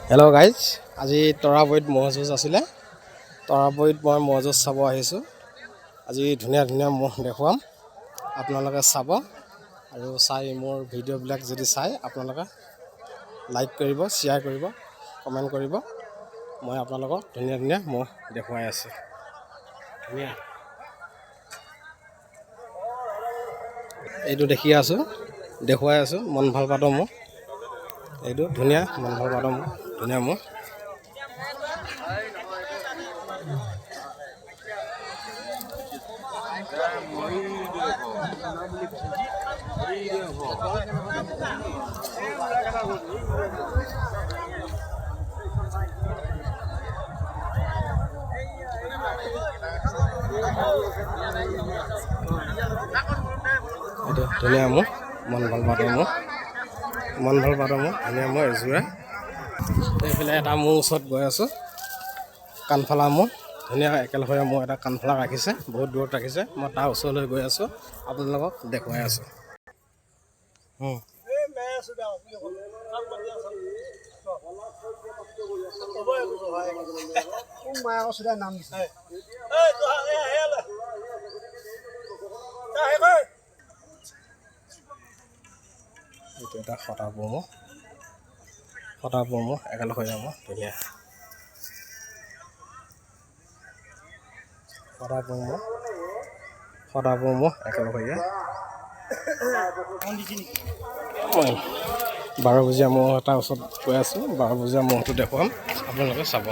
Hello' guys, আজি তৰাবৰীত ম'হ যুঁজ আছিলে। তৰাবৰীত মই ম'হ যুঁজ চাব আহিছোঁ। আজি ধুনীয়া ধুনীয়া ম'হ দেখুৱাম, আপোনালোকে চাব। আৰু চাই মোৰ ভিডিঅ'বিলাক যদি চাই আপোনালোকে লাইক কৰিব, শ্বেয়াৰ কৰিব, কমেণ্ট কৰিব। মই আপোনালোকক ধুনীয়া ধুনীয়া ম'হ দেখুৱাই আছোঁ। ধুনীয়া এইটো দেখুৱাই আছোঁ মন ভাল পাতৰ ম'হ। এইটো ধুনীয়া মন ভাল পাতৰ ম'হ, ধুনীয়া ম'হ। এইটো ধুনীয়া ম'হ, মন ভাল পাতৰ ম'হ, ধুনীয়া ম'হ এযোৰা। এইফালে এটা ম'হ ওচৰত গৈ আছোঁ, কাণফলা ম'হ, ধুনীয়া একেলগে ম'হ এটা কাণফলা ৰাখিছে, বহুত দূৰত ৰাখিছে। মই তাৰ ওচৰলৈ গৈ আছোঁ, আপোনালোকক দেখুৱাই আছোঁ। এইটো এটা শতাপুৰ ম'হ, একেলগে ম'হ, ধুনীয়া শতাপুৰ ম'হ একেলগে। 12 বজীয়া ম'হ এটা ওচৰত গৈ আছোঁ, 12 বজীয়া ম'হটো দেখুৱাম, আপোনালোকে চাব।